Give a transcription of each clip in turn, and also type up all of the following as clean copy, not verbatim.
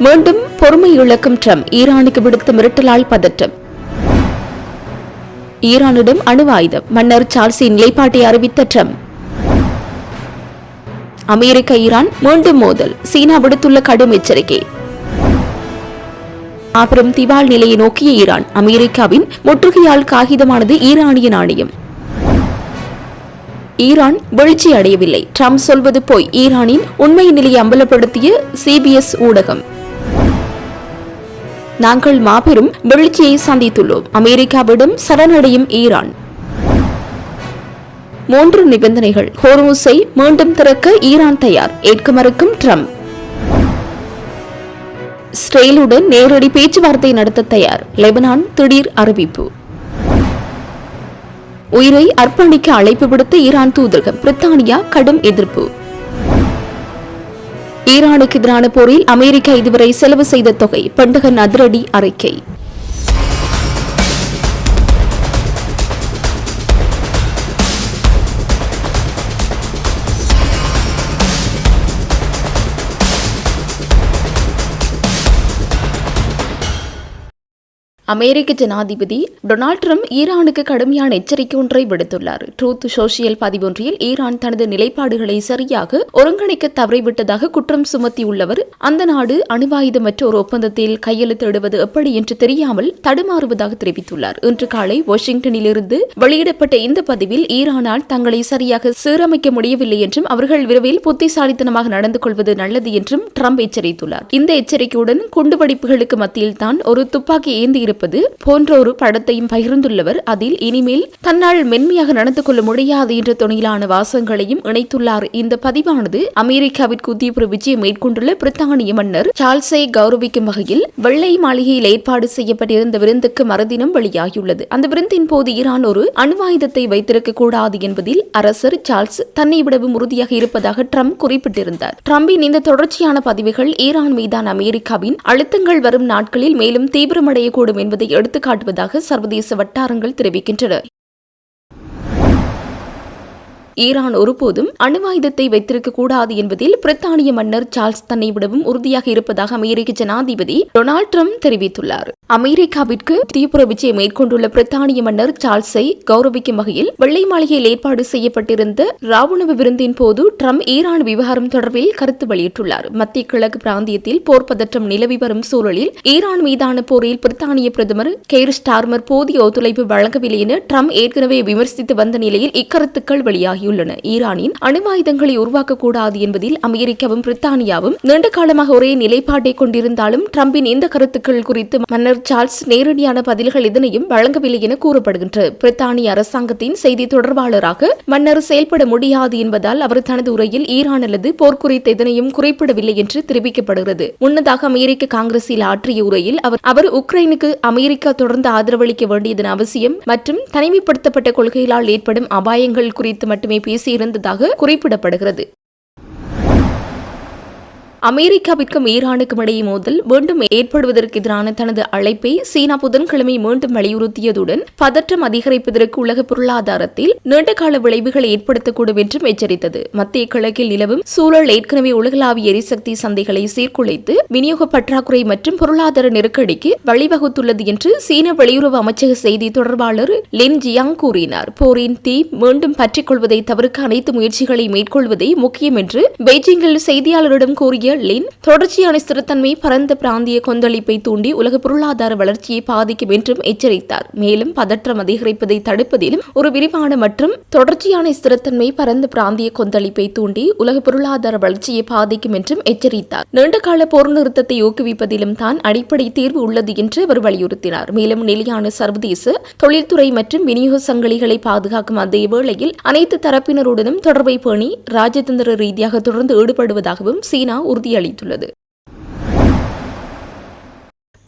மீண்டும் பொறுமை இழக்கும் ட்ரம்ப், ஈரானுக்கு விடுத்த மிரட்டலால் பதற்றம். ஈரானிடம் அணு ஆயுதம், மன்னர் சார்ல்ஸின் நிலைப்பாட்டை அறிவித்த ட்ரம்ப். அமெரிக்க ஈரான் மீண்டும் மோதல், சீனா விடுத்துள்ள கடும் எச்சரிக்கை. மாபெரும் திவால் நிலையை நோக்கிய ஈரான், அமெரிக்காவின் முற்றுகையால் காகிதமானது ஈரானிய நாணயம். ஈரான் வீழ்ச்சி அடையவில்லை, ட்ரம்ப் சொல்வது போய், ஈரானின் உண்மை நிலையை அம்பலப்படுத்திய CBS ஊடகம். நாங்கள் மாபெரும் வீழ்ச்சியை சந்தித்துள்ளோம், அமெரிக்காவிடம் சரணடையும் ஈரான். 3 நிபந்தனைகள், ஹோர்முஸை மீண்டும் திறக்க ஈரான் தயார், ஏற்க மறுக்கும் ட்ரம்ப். இஸ்ரேலுடன் நேரடி பேச்சுவார்த்தை நடத்த தயார், லெபனான் திடீர் அறிவிப்பு. உயிரை அர்ப்பணிக்க அழைப்பு விடுத்த ஈரான் தூதரகம், பிரித்தானியா கடும் எதிர்ப்பு. ஈரானுக்கு எதிரான போரில் அமெரிக்கா இதுவரை செலவு செய்த தொகை, பென்டகன் அதிரடி அறிக்கை. அமெரிக்க ஜனாதிபதி டொனால்ட் ட்ரம்ப் ஈரானுக்கு கடுமையான எச்சரிக்கை ஒன்றை விடுத்துள்ளார். ட்ரூத் சோசியல் பதிவொன்றில் ஈரான் தனது நிலைப்பாடுகளை சரியாக ஒருங்கிணைக்க தவறிவிட்டதாக குற்றம் சுமத்தியுள்ளவர், அந்த நாடு அணுவாயுதமற்ற ஒரு ஒப்பந்தத்தில் கையெழுத்திடுவது எப்படி என்று தெரியாமல் தடுமாறுவதாக தெரிவித்துள்ளார். இன்று காலை வாஷிங்டனில் இருந்து வெளியிடப்பட்ட இந்த பதிவில் ஈரானால் தங்களை சரியாக சீரமைக்க முடியவில்லை என்றும் அவர்கள் விரைவில் புத்திசாலித்தனமாக நடந்து கொள்வது நல்லது என்றும் ட்ரம்ப் எச்சரித்துள்ளார். இந்த எச்சரிக்கையுடன் குண்டுவெடிப்புகளுக்கு மத்தியில் தான் ஒரு துப்பாக்கி ஏந்தி போன்ற ஒரு படத்தையும் பகிர்ந்துள்ளவர், அதில் இனிமேல் தன்னால் மென்மையாக நடந்து கொள்ள முடியாது என்ற துணையிலான வாசகங்களையும் இணைத்துள்ளார். இந்த பதிவானது அமெரிக்காவிற்கு தீவிர விஜயம் மேற்கொண்டுள்ள பிரித்தானிய மன்னர் சார்ல்ஸை கௌரவிக்கும் வகையில் வெள்ளை மாளிகையில் ஏற்பாடு செய்யப்பட்டிருந்த விருந்துக்கு மறுதினம் வெளியாகியுள்ளது. அந்த விருந்தின் போது ஈரான் ஒரு அணுவாயுதத்தை வைத்திருக்க கூடாது என்பதில் அரசர் சார்ல்ஸ் தன்னை விடவும் உறுதியாக இருப்பதாக ட்ரம்ப் குறிப்பிட்டிருந்தார். ட்ரம்பின் இந்த தொடர்ச்சியான பதிவுகள் ஈரான் மீதான அமெரிக்காவின் அழுத்தங்கள் வரும் நாட்களில் மேலும் தீவிரமடையக்கூடும் என்பதை எடுத்துக்காட்டுவதாக சர்வதேச வட்டாரங்கள் தெரிவிக்கின்றன. ஈரான் ஒருபோதும் அணுவாயுதத்தை வைத்திருக்க கூடாது என்பதில் பிரித்தானிய மன்னர் சார்ல்ஸ் தன்னை விடவும் உறுதியாக இருப்பதாக அமெரிக்க ஜனாதிபதி டொனால்ட் ட்ரம்ப் தெரிவித்துள்ளார். அமெரிக்காவிற்கு தீவிர விஜயம் மேற்கொண்டுள்ள பிரித்தானிய மன்னர் சார்ல்ஸை கௌரவிக்கும் வகையில் வெள்ளை மாளிகையில் ஏற்பாடு செய்யப்பட்டிருந்த ராவுணவு விருந்தின் போது ட்ரம்ப் ஈரான் விவகாரம் தொடர்பில் கருத்து வெளியிட்டுள்ளார். மத்திய கிழக்கு பிராந்தியத்தில் போர் பதற்றம் நிலவி வரும் சூழலில் ஈரான் மீதான போரில் பிரித்தானிய பிரதமர் கெய்ர் ஸ்டார்மர் போதிய ஒத்துழைப்பு வழங்கவில்லை என ட்ரம்ப் ஏற்கனவே விமர்சித்து வந்த நிலையில் இக்கருத்துக்கள் வெளியாகி ஈரானின் அணுவாயுதங்களை உருவாக்கக்கூடாது என்பதில் அமெரிக்காவும் பிரித்தானியாவும் நீண்ட காலமாக ஒரே நிலைப்பாட்டை கொண்டிருந்தாலும் ட்ரம்பின் இந்த கருத்துக்கள் குறித்து மன்னர் சார்ல்ஸ் நேரடியான பதில்கள் இதனையும் வழங்கவில்லை என கூறப்படுகின்றது. பிரித்தானிய அரசாங்கத்தின் செய்தி தொடர்பாளராக மன்னர் செயல்பட முடியாது என்பதால் அவர் தனது உரையில் ஈரான் அல்லது போர் குறித்த இதனையும் குறிப்பிடவில்லை என்று தெரிவிக்கப்படுகிறது. முன்னதாக அமெரிக்க காங்கிரஸில் ஆற்றிய உரையில் அவர் உக்ரைனுக்கு அமெரிக்கா தொடர்ந்து ஆதரவளிக்க வேண்டியதன் அவசியம் மற்றும் தனிமைப்படுத்தப்பட்ட கொள்கைகளால் ஏற்படும் அபாயங்கள் குறித்து மட்டுமே பேசியிருந்ததாக குறிப்பிடப்படுகிறது. அமெரிக்காவிற்கும் ஈரானுக்கும் இடையே மோதல் மீண்டும் ஏற்படுவதற்கு எதிரான தனது அழைப்பை சீனா புதன்கிழமை மீண்டும் வலியுறுத்தியதுடன் பதற்றம் அதிகரிப்பதற்கு உலக பொருளாதாரத்தில் நீண்டகால விளைவுகளை ஏற்படுத்தக்கூடும் என்றும் எச்சரித்தது. மத்திய கிழக்கில் நிலவும் சூழல் ஏற்கனவே உலகளாவிய எரிசக்தி சந்தைகளை சீர்குலைத்து விநியோக பற்றாக்குறை மற்றும் பொருளாதார நெருக்கடிக்கு வழிவகுத்துள்ளது என்று சீன வெளியுறவு அமைச்சக செய்தி தொடர்பாளர் லின் ஜியாங் கூறினார். போரின் தீ மீண்டும் பற்றிக் தவிர்க்க அனைத்து முயற்சிகளை மேற்கொள்வதே முக்கியம் என்று பெய்ஜிங்கில் செய்தியாளரிடம் கூறிய லின் தொடர்ச்சியான ஸ்திரத்தன்மை பரந்த பிராந்திய கொந்தளிப்பை தூண்டி உலக பொருளாதார வளர்ச்சியை பாதிக்கும் என்றும் எச்சரித்தார். மேலும் பதற்றம் அதிகரிப்பதை தடுப்பதிலும் ஒரு விரிவான மற்றும் தொடர்ச்சியான ஸ்திரத்தன்மை பரந்த பிராந்திய கொந்தளிப்பை தூண்டி உலக பொருளாதார வளர்ச்சியை பாதிக்கும் என்றும் எச்சரித்தார். நீண்டகால போர் நிறுத்தத்தை ஊக்குவிப்பதிலும் தான் அடிப்படை தீர்வு உள்ளது என்று அவர் வலியுறுத்தினார். மேலும் நிலையான சர்வதேச தொழில்துறை மற்றும் விநியோக சங்கிலிகளை பாதுகாக்கும் அதே வேளையில் அனைத்து தரப்பினருடனும் தொடர்பை பேணி ராஜதந்திர ரீதியாக தொடர்ந்து ஈடுபடுவதாகவும் சீனா உறுதியளித்துள்ளது.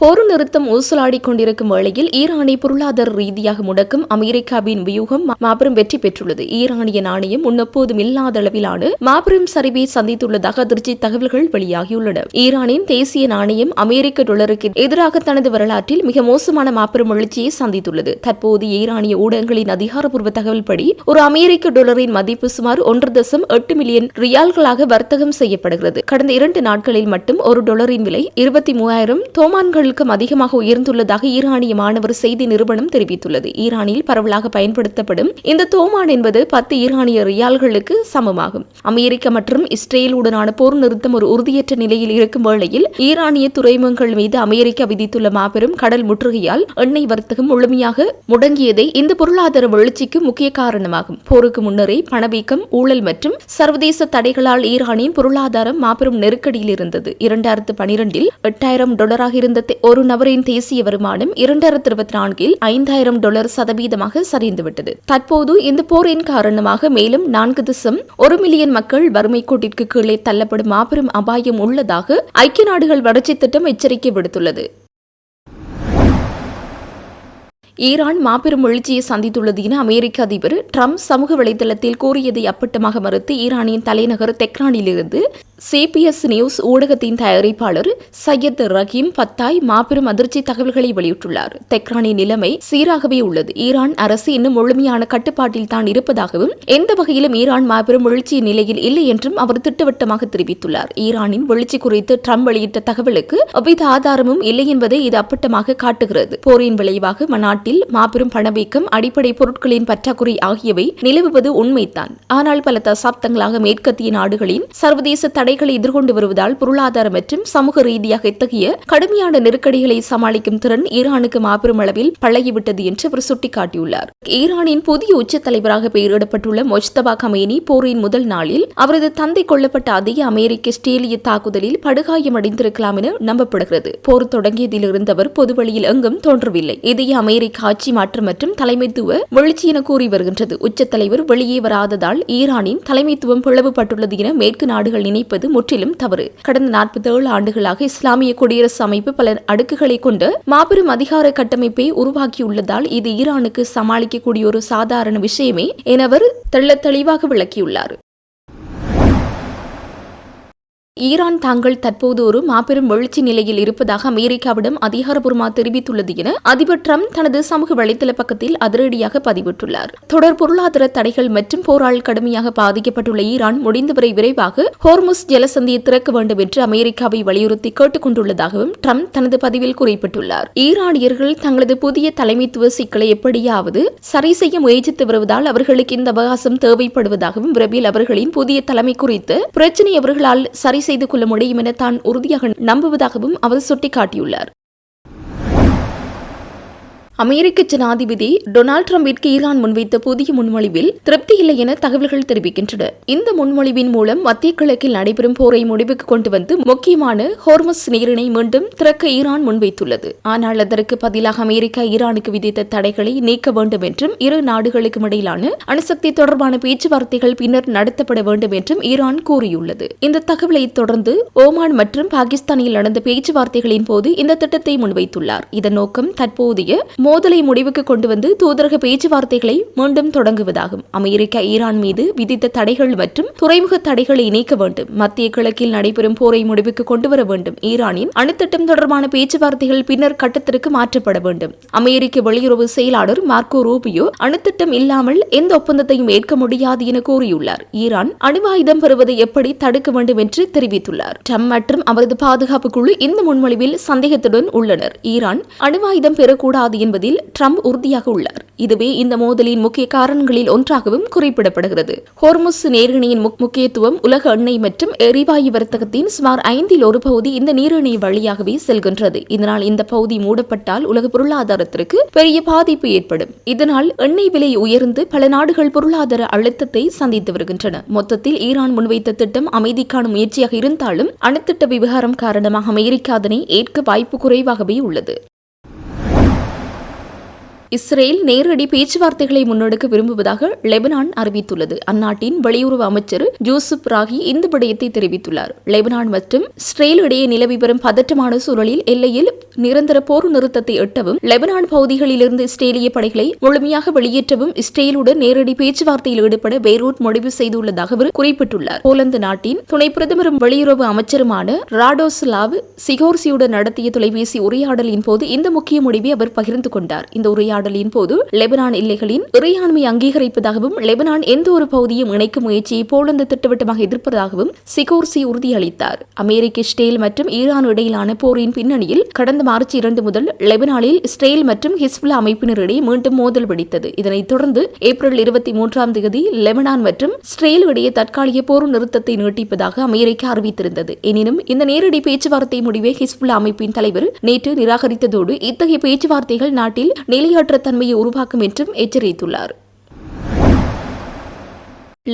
போர் நிறுத்தம் ஊசலாடிக் கொண்டிருக்கும் வேளையில் ஈரானை பொருளாதார ரீதியாக முடக்கும் அமெரிக்காவின் வியூகம் மாபெரும் வெற்றி பெற்றுள்ளது. ஈரானிய நாணயம் முன்னெப்போதும் இல்லாத அளவிலான மாபெரும் சரிவை சந்தித்துள்ளதாக அதிர்ச்சி தகவல்கள் வெளியாகியுள்ளன. ஈரானின் தேசிய நாணயம் அமெரிக்க டாலருக்கு எதிராக தனது வரலாற்றில் மிக மோசமான மாபெரும் எழுச்சியை சந்தித்துள்ளது. தற்போது ஈரானிய ஊடகங்களின் அதிகாரப்பூர்வ தகவல்படி ஒரு அமெரிக்க டாலரின் மதிப்பு சுமார் 1.8 மில்லியன் ரியால்களாக வர்த்தகம் செய்யப்படுகிறது. கடந்த 2 நாட்களில் மட்டும் ஒரு டாலரின் விலை 23,000 தோமான்களுக்கும் அதிகமாக உயர்ந்துள்ளதாக ஈரானிய மாணவர் செய்தி நிறுவனம் தெரிவித்துள்ளது. ஈரானில் பரவலாக பயன்படுத்தப்படும் இந்த தோமான் என்பது 10 ஈரானிய ரியால்களுக்கு சமமாகும். அமெரிக்கா மற்றும் இஸ்ரேலுடனான போர் நிறுத்தம் ஒரு உறுதியற்ற நிலையில் இருக்கும் வேளையில் ஈரானிய துறைமுகங்கள் மீது அமெரிக்கா விதித்துள்ள மாபெரும் கடல் முற்றுகையால் எண்ணெய் வர்த்தகம் முழுமையாக முடங்கியதை இந்த பொருளாதார வீழ்ச்சிக்கு முக்கிய காரணமாகும். போருக்கு முன்னரே பணவீக்கம், ஊழல் மற்றும் சர்வதேச தடைகளால் ஈரானின் பொருளாதாரம் மாபெரும் நெருக்கடியில் இருந்தது. 2012இல் $8,000 இருந்த ஒரு நபரின் தேசிய வருமானம் 2024இல் $5,000 சரிந்துவிட்டது. தற்போது இந்த போரின் காரணமாக மேலும் 4.1 மில்லியன் மக்கள் வறுமை கோட்டிற்கு கீழே தள்ளப்படும் மாபெரும் அபாயம் உள்ளதாக ஐக்கிய நாடுகள் வளர்ச்சி திட்டம் எச்சரிக்கை விடுத்துள்ளது. ஈரான் மாபெரும் எழுச்சியை சந்தித்துள்ளது என அமெரிக்க அதிபர் ட்ரம்ப் சமூக வலைதளத்தில் கூறியதை அப்பட்டமாக மறுத்து ஈரானின் தலைநகர் தெஹ்ரானிலிருந்து சிபிஎஸ் நியூஸ் ஊடகத்தின் தயாரிப்பாளர் சையத் ரஹீம் பத்தாய் மாபெரும் அதிர்ச்சி தகவல்களை வெளியிட்டுள்ளார். தெஹ்ரானின் நிலைமை சீராகவே உள்ளது. ஈரான் அரசு இன்னும் முழுமையான கட்டுப்பாட்டில் தான் இருப்பதாகவும் எந்த வகையிலும் ஈரான் மாபெரும் எழுச்சி நிலையில் இல்லை என்றும் அவர் திட்டவட்டமாக தெரிவித்துள்ளார். ஈரானின் எழுச்சி குறித்து ட்ரம்ப் வெளியிட்ட தகவலுக்கு எவ்வித ஆதாரமும் இல்லை என்பதை இது அப்பட்டமாக காட்டுகிறது. போரின் விளைவாக நாட்டில் மாபெரும் பணவீக்கம், அடிப்படை பொருட்களின் பற்றாக்குறை ஆகியவை நிலவுவது உண்மைதான். ஆனால் பல தசாப்தங்களாக மேற்கத்திய நாடுகளின் சர்வதேச தடைகளை எதிர்கொண்டு வருவதால் பொருளாதார மற்றும் சமூக ரீதியாக இத்தகைய கடுமையான நெருக்கடிகளை சமாளிக்கும் திறன் ஈரானுக்கு மாபெரும் அளவில் பழகிவிட்டது என்று அவர் சுட்டிக்காட்டியுள்ளார். ஈரானின் புதிய உச்ச தலைவராக பெயரிடப்பட்டுள்ள மொஜ்தபா கமேனி போரின் முதல் நாளில் அவரது தந்தை கொல்லப்பட்ட அதே அமெரிக்க இஸ்ரேலிய தாக்குதலில் படுகாயமடைந்திருக்கலாம் என நம்பப்படுகிறது. போர் தொடங்கியதிலிருந்து அவர் பொதுவெளியில் எங்கும் தோன்றவில்லை. இதையே அமெரிக்க ஆட்சி மாற்றம் மற்றும் தலைமைத்துவ வீழ்ச்சி என கூறி வருகின்றது. உச்ச தலைவர் வெளியே வராததால் ஈரானின் தலைமைத்துவம் பிளவுபட்டுள்ளது என மேற்கு நாடுகள் நினைப்பது முற்றிலும் தவறு. கடந்த 47 ஆண்டுகளாக இஸ்லாமிய குடியரசு அமைப்பு பல அடுக்குகளை கொண்ட மாபெரும் அதிகார கட்டமைப்பை உருவாக்கியுள்ளதால் இது ஈரானுக்கு சமாளிக்கக்கூடிய ஒரு சாதாரண விஷயமே என அவர் தெளிவாக விளக்கியுள்ளார். ஈரான் தாங்கள் தற்போது ஒரு மாபெரும் எழுச்சி நிலையில் இருப்பதாக அமெரிக்காவிடம் அதிகாரப்பூர்வமாக தெரிவித்துள்ளது என அதிபர் ட்ரம்ப் தனது சமூக வலைதள பக்கத்தில் அதிரடியாக பதிவிட்டுள்ளார். தொடர் பொருளாதார தடைகள் மற்றும் போரால் கடுமையாக பாதிக்கப்பட்டுள்ள ஈரான் முடிந்தவரை விரைவாக ஹோர்முஸ் ஜலசந்தியை திறக்க வேண்டும் என்று அமெரிக்காவை வலியுறுத்தி கேட்டுக் கொண்டுள்ளதாகவும் ட்ரம்ப் தனது பதிவில் குறிப்பிட்டுள்ளார். ஈரானியர்கள் தங்களது புதிய தலைமைத்துவ சிக்கலை எப்படியாவது சரி செய்ய முயற்சித்து வருவதால் அவர்களுக்கு இந்த அவகாசம் தேவைப்படுவதாகவும் விரைவில் அவர்களின் புதிய தலைமை குறித்து பிரச்சினை அவர்களால் சரி செய்து கொள்ள முடியும் என தான் உறுதியாக நம்புவதாகவும் அவர் சுட்டிக்காட்டியுள்ளார். அமெரிக்க ஜனாதிபதி டொனால்டு டிரம்பிற்கு ஈரான் முன்வைத்த புதிய முன்மொழிவில் திருப்தி இல்லை என தகவல்கள் தெரிவிக்கின்றன. இந்த முன்மொழிவின் மூலம் மத்திய கிழக்கில் நடைபெறும் போரை முடிவுக்கு கொண்டு வந்து முக்கியமான ஹோர்முஸ் நீரிணை மீண்டும் திறக்க ஈரான் முன்வைத்துள்ளது. ஆனால் அதற்கு பதிலாக அமெரிக்கா ஈரானுக்கு விதித்த தடைகளை நீக்க வேண்டும் என்றும் இரு நாடுகளுக்கும் இடையிலான அணுசக்தி தொடர்பான பேச்சுவார்த்தைகள் பின்னர் நடத்தப்பட வேண்டும் என்றும் ஈரான் கூறியுள்ளது. இந்த தகவலை தொடர்ந்து ஓமான் மற்றும் பாகிஸ்தானில் நடந்த பேச்சுவார்த்தைகளின் போது இந்த திட்டத்தை முன்வைத்துள்ளார். இதன் நோக்கம் தற்போதைய மோதலை முடிவுக்கு கொண்டு வந்து தூதரக பேச்சுவார்த்தைகளை மீண்டும் தொடங்குவதாகும். அமெரிக்கா ஈரான் மீது விதித்த தடைகள் மற்றும் துறைமுக தடைகளை நீக்க வேண்டும். மத்திய கிழக்கில் நடைபெறும் போரை முடிவுக்கு கொண்டுவர வேண்டும். ஈரானின் அணுத்திட்டம் தொடர்பான பேச்சுவார்த்தைகள் பின்னர் கட்டத்திற்கு மாற்றப்பட வேண்டும். அமெரிக்க வெளியுறவு செயலாளர் மார்க்கோ ரூபியோ அணுத்திட்டம் இல்லாமல் எந்த ஒப்பந்தத்தையும் ஏற்க முடியாது என கூறியுள்ளார். ஈரான் அணுவாயுதம் பெறுவதை எப்படி தடுக்க வேண்டும் என்று தெரிவித்துள்ளார். ட்ரம்ப் மற்றும் அவரது பாதுகாப்பு குழு இந்த முன்மொழிவில் சந்தேகத்துடன் உள்ளனர். ஈரான் அணுவாயுதம் பெறக்கூடாது என்பதில் ட்ரம்ப் உறுதியாக உள்ளார். இதுவே இந்த மோதலின் முக்கிய காரணங்களில் ஒன்றாகவும் குறிப்பிடப்படுகிறது. ஹோர்முஸ் நீரிணையின் முக்கியத்துவம் உலக எண்ணெய் மற்றும் எரிவாயு வர்த்தகத்தின் சுமார் 1/5 பகுதி இந்த நீரிணை வழியாகவே செல்கின்றது. இதனால் இந்த பகுதி மூடப்பட்டால் உலக பொருளாதாரத்திற்கு பெரிய பாதிப்பு ஏற்படும். இதனால் எண்ணெய் விலை உயர்ந்து பல நாடுகள் பொருளாதார அழுத்தத்தை சந்தித்து வருகின்றன. மொத்தத்தில் ஈரான் முன்வைத்த திட்டம் அமைதிக்கான முயற்சியாக இருந்தாலும் அணுத்திட்ட விவகாரம் காரணமாக அமெரிக்கா அதனை ஏற்க வாய்ப்பு குறைவாகவே உள்ளது. இஸ்ரேல் நேரடி பேச்சுவார்த்தைகளை முன்னெடுக்க விரும்புவதாக லெபனான் அறிவித்துள்ளது. அந்நாட்டின் வெளியுறவு அமைச்சர் ஜூசப் ராகி இந்த விடயத்தை தெரிவித்துள்ளார். லெபனான் மற்றும் இஸ்ரேல் இடையே நிலவி வரும் பதற்றமான சூழலில் எல்லையில் நிரந்தர போர் நிறுத்தத்தை எட்டவும் லெபனான் பகுதிகளிலிருந்து இஸ்ரேலிய படைகளை முழுமையாக வெளியேற்றவும் இஸ்ரேலுடன் நேரடி பேச்சுவார்த்தையில் ஈடுபட பெய்ரூட் முடிவு செய்துள்ளதாக அவர் குறிப்பிட்டுள்ளார். போலந்து நாட்டின் துணை பிரதமரும் வெளியுறவு அமைச்சருமான ராடோஸ்லாவ் சிகோர்சியுடன் நடத்திய தொலைபேசி உரையாடலின் போது இந்த முக்கிய முடிவை அவர் பகிர்ந்து கொண்டார். இந்த உரையாடலின் போது லெபனான் எல்லைகளின் இறையாண்மை அங்கீகரிப்பதாகவும் லெபனான் எந்த ஒரு பகுதியும் இணைக்கும் முயற்சியை போலந்து திட்டவட்டமாக எதிர்ப்பதாகவும் சிகோர்சி உறுதியளித்தார். அமெரிக்க, இஸ்ரேல் மற்றும் ஈரான் இடையிலான போரின் பின்னணியில் கடந்த மார்ச் 2 முதல் லெபனானில் இஸ்ரேல் மற்றும் ஹிஸ்புல்லா அமைப்பினரிடையே மீண்டும் மோதல் வெடித்தது. இதனைத் தொடர்ந்து ஏப்ரல் 23ஆம் தேதி லெபனான் மற்றும் இஸ்ரேல் இடையே தற்காலிக போர் நிறுத்தத்தை நீட்டிப்பதாக அமெரிக்கா அறிவித்திருந்தது. எனினும் இந்த நேரடி பேச்சுவார்த்தை முடிவை ஹிஸ்புல்லா அமைப்பின் தலைவர் நேற்று நிராகரித்ததோடு இத்தகைய பேச்சுவார்த்தைகள் நாட்டில் நிலையற்ற தன்மையை உருவாக்கும் என்றும் எச்சரித்துள்ளார்.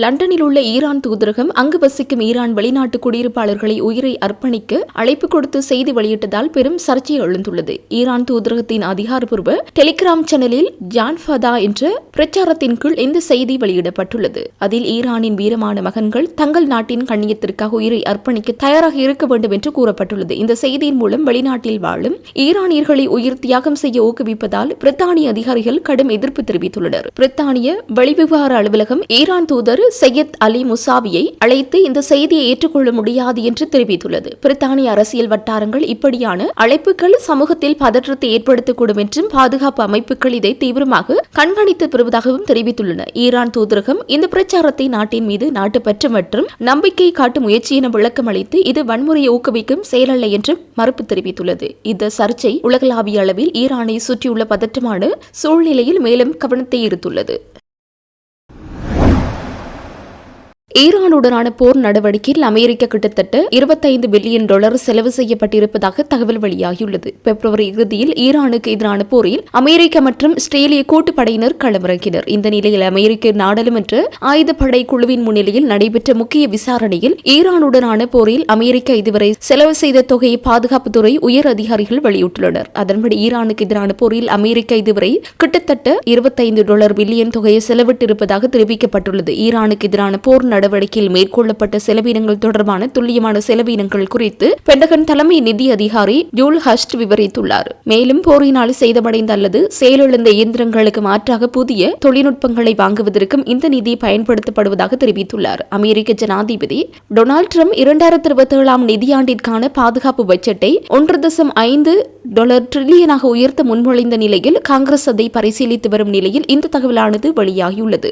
லண்டனில் உள்ள ஈரான் தூதரகம் அங்கு வசிக்கும் ஈரான் வெளிநாட்டு குடியிருப்பாளர்களை உயிரை அர்ப்பணிக்க அழைப்பு கொடுத்து செய்தி வெளியிட்டதால் பெரும் சர்ச்சை எழுந்துள்ளது. ஈரான் தூதரகத்தின் அதிகாரப்பூர்வ டெலிகிராம் சேனலில் ஜான்ஃபதா என்ற பிரச்சாரத்தின் கீழ் இந்த செய்தி வெளியிடப்பட்டுள்ளது. அதில் ஈரானின் வீரமான மகன்கள் தங்கள் நாட்டின் கண்ணியத்திற்காக உயிரை அர்ப்பணிக்க தயாராக இருக்க வேண்டும் என்று கூறப்பட்டுள்ளது. இந்த செய்தியின் மூலம் வெளிநாட்டில் வாழும் ஈரானியர்களை உயிர் தியாகம் செய்ய ஊக்குவிப்பதால் பிரித்தானிய அதிகாரிகள் கடும் எதிர்ப்பு தெரிவித்துள்ளனர். பிரித்தானிய வெளிவிவகார அலுவலகம் ஈரான் தூதர் சையத் அலி முசாவியை அழைத்து இந்த செய்தியை ஏற்றுக்கொள்ள முடியாது என்று தெரிவித்துள்ளது. பிரித்தானிய அரசியல் வட்டாரங்கள் இப்படியான அழைப்புகள் சமூகத்தில் பதற்றத்தை ஏற்படுத்தக்கூடும் என்றும் பாதுகாப்பு அமைப்புகள் இதை தீவிரமாக கண்காணித்து வருவதாகவும் தெரிவித்துள்ளன. ஈரான் தூதரகம் இந்த பிரச்சாரத்தை நாட்டின் மீது நாட்டுப்பற்று மற்றும் நம்பிக்கை காட்டும் முயற்சி என விளக்கம் அளித்து இது வன்முறையை ஊக்குவிக்கும் செயலல்ல என்றும் மறுப்பு தெரிவித்துள்ளது. இந்த சர்ச்சை உலகளாவிய அளவில் ஈரானை சுற்றியுள்ள பதற்றமான சூழ்நிலையில் மேலும் கவனத்தை ஈர்த்துள்ளது. ஈரானுடனான போர் நடவடிக்கையில் அமெரிக்கா கிட்டத்தட்ட $25 பில்லியன் செலவு செய்யப்பட்டிருப்பதாக தகவல் வெளியாகியுள்ளது. பிப்ரவரி இறுதியில் ஈரானுக்கு எதிரான போரில் அமெரிக்கா மற்றும் இஸ்ரேலிய கூட்டுப்படையினர் களமிறங்கினர். இந்த நிலையில் அமெரிக்க நாடாளுமன்ற ஆயுதப்படை குழுவின் முன்னிலையில் நடைபெற்ற முக்கிய விசாரணையில் ஈரானுடனான போரில் அமெரிக்கா இதுவரை செலவு செய்த தொகையை பாதுகாப்புத்துறை உயர் அதிகாரிகள் வெளியிட்டுள்ளனர். அதன்படி ஈரானுக்கு எதிரான போரில் அமெரிக்கா இதுவரை கிட்டத்தட்ட $25 பில்லியன் தொகையை செலவிட்டிருப்பதாக தெரிவிக்கப்பட்டுள்ளது. ஈரானுக்கு எதிரான போர் நடவடிக்கையில் மேற்கொள்ளப்பட்ட செலவினங்கள் தொடர்பான துல்லியமான செலவினங்கள் குறித்து பென்டகன் தலைமை நிதி அதிகாரி ஜூல் ஹஸ்ட் விவரித்துள்ளார். மேலும் போரினால் சேதமடைந்த அல்லது செயலிழந்த இயந்திரங்களுக்கு மாற்றாக புதிய தொழில்நுட்பங்களை வாங்குவதற்கும் இந்த நிதி பயன்படுத்தப்படுவதாக தெரிவித்துள்ளார். அமெரிக்க ஜனாதிபதி டொனால்ட் ட்ரம்ப் 2027ஆம் நிதியாண்டிற்கான பாதுகாப்பு பட்ஜெட்டை $1.5 டிரில்லியனாக உயர்த்த முன்மொழிந்த நிலையில் காங்கிரஸ் அதை பரிசீலித்து வரும் நிலையில் இந்த தகவலானது வெளியாகியுள்ளது.